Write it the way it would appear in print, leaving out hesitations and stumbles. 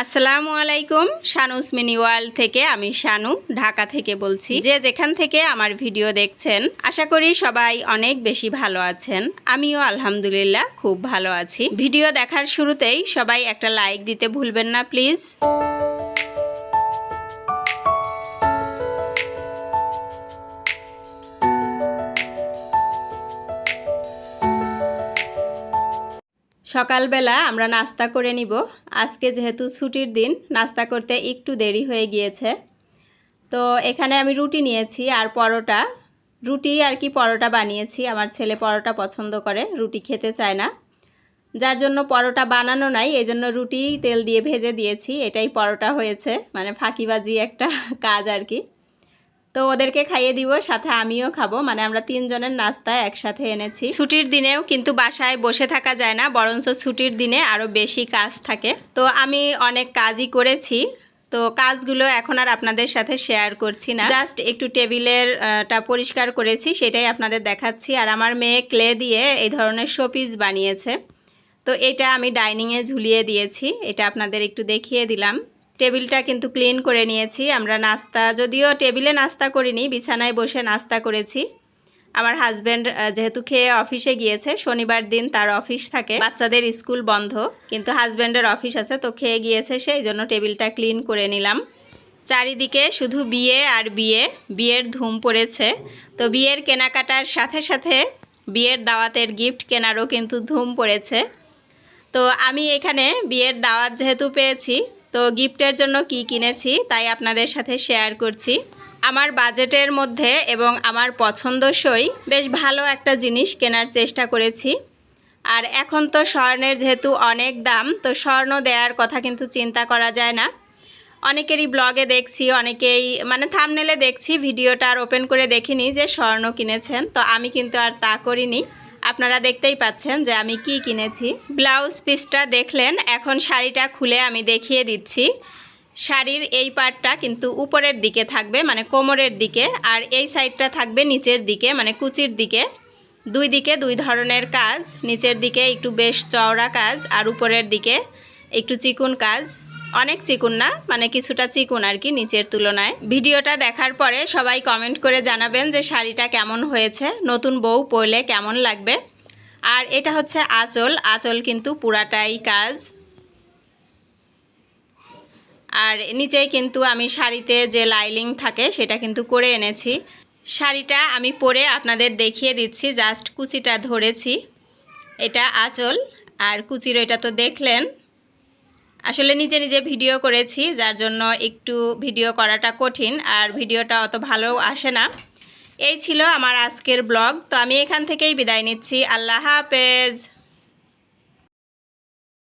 আসসালামু আলাইকুম। শানুস mini world থেকে আমি শানু ঢাকা থেকে বলছি। যে যেখান থেকে আমার ভিডিও দেখছেন আশা করি সবাই অনেক বেশি ভালো আছেন। আমিও আলহামদুলিল্লাহ খুব ভালো আছি। ভিডিও দেখার শুরুতেই সবাই একটা লাইক দিতে ভুলবেন না প্লিজ। সকালবেলা আমরা নাস্তা করে নিব। আজকে যেহেতু ছুটির দিন, নাস্তা করতে একটু দেরি হয়ে গিয়েছে। তো এখানে আমি রুটি নিয়েছি আর পরোটা, রুটি আর কি পরোটা বানিয়েছি। আমার ছেলে পরোটা পছন্দ করে, রুটি খেতে চায় না, যার জন্য পরোটা বানানো নাই, এই জন্য রুটি তেল দিয়ে ভেজে দিয়েছি, এটাই পরোটা হয়েছে। মানে ফাঁকিবাজি একটা কাজ আর কি। তো ওদেরকে খাইয়ে দিব, সাথে আমিও খাবো। মানে আমরা তিনজনের নাস্তা একসাথে এনেছি। ছুটির দিনেও কিন্তু বাসায় বসে থাকা যায় না, বরঞ্চ ছুটির দিনে আরও বেশি কাজ থাকে। তো আমি অনেক কাজই করেছি, তো কাজগুলো এখন আর আপনাদের সাথে শেয়ার করছি না, জাস্ট একটু টেবিলেরটা পরিষ্কার করেছি, সেটাই আপনাদের দেখাচ্ছি। আর আমার মেয়ে ক্লে দিয়ে এই ধরনের শোপিস বানিয়েছে, তো এটা আমি ডাইনিংয়ে ঝুলিয়ে দিয়েছি, এটা আপনাদের একটু দেখিয়ে দিলাম। টেবিলটা কিন্তু ক্লিন করে নিয়েছি। আমরা নাস্তা, যদিও টেবিলে নাস্তা করিনি, বিছানায় বসে নাস্তা করেছি। আমার হাজব্যান্ড যেহেতু খেয়ে অফিসে গিয়েছে, শনিবার দিন তার অফিস থাকে, বাচ্চাদের স্কুল বন্ধ, কিন্তু হাজব্যান্ডের অফিস আছে, তো খেয়ে গিয়েছে, সেই জন্য টেবিলটা ক্লিন করে নিলাম। চারিদিকে শুধু বিয়ে আর বিয়ে, বিয়ের ধুম পড়েছে। তো বিয়ের কেনাকাটার সাথে সাথে বিয়ের দাওয়াতের গিফট কেনারও কিন্তু ধুম পড়েছে। তো আমি এখানে বিয়ের দাওয়াত যেহেতু পেয়েছি, তো গিফটের জন্য কি কিনেছি তাই আপনাদের সাথে শেয়ার করছি। আমার বাজেটের মধ্যে এবং আমার পছন্দসই বেশ ভালো একটা জিনিস কেনার চেষ্টা করেছি। আর এখন তো স্বর্ণের যেহেতু অনেক দাম, তো স্বর্ণ দেওয়ার কথা কিন্তু চিন্তা করা যায় না। অনেকেরই ব্লগে দেখছি, অনেকেই মানে থাম্বনেলে দেখছি, ভিডিওটা আর ওপেন করে দেখিনি যে স্বর্ণ কিনেছেন। তো আমি কিন্তু আর তা করিনি, আপনারা দেখতেই পাচ্ছেন যে আমি কি কিনেছি। ব্লাউজ পিসটা দেখলেন, এখন শাড়িটা খুলে আমি দেখিয়ে দিচ্ছি। শাড়ির এই পার্টটা কিন্তু উপরের দিকে থাকবে, মানে কোমরের দিকে, আর এই সাইডটা থাকবে নিচের দিকে, মানে কুচির দিকে। দুই দিকে দুই ধরনের কাজ, নিচের দিকে একটু বেশ চওড়া কাজ, আর উপরের দিকে একটু চিকুন কাজ। অনেক চিকুন না, মানে কিছুটা চিকুন আর কি নিচের তুলনায়। ভিডিওটা দেখার পরে সবাই কমেন্ট করে জানাবেন যে শাড়িটা কেমন হয়েছে, নতুন বউ পরলে কেমন লাগবে। আর এটা হচ্ছে আঁচল, আঁচল কিন্তু পুরাটাই কাজ। আর নিচেই কিন্তু আমি শাড়িতে যে লাইলিং থাকে সেটা কিন্তু করে এনেছি। শাড়িটা আমি পরে আপনাদের দেখিয়ে দিচ্ছি, জাস্ট কুচিটা ধরেছি। এটা আঁচল আর কুচির এটা তো দেখলেন। আসলে নিজে নিজে ভিডিও করেছি, যার জন্য একটু ভিডিও করাটা কঠিন, আর ভিডিওটা অত ভালো আসে না। এই ছিল আমার আজকের ব্লগ। তো আমি এখান থেকেই বিদায় নিচ্ছি। আল্লাহ হাফেজ।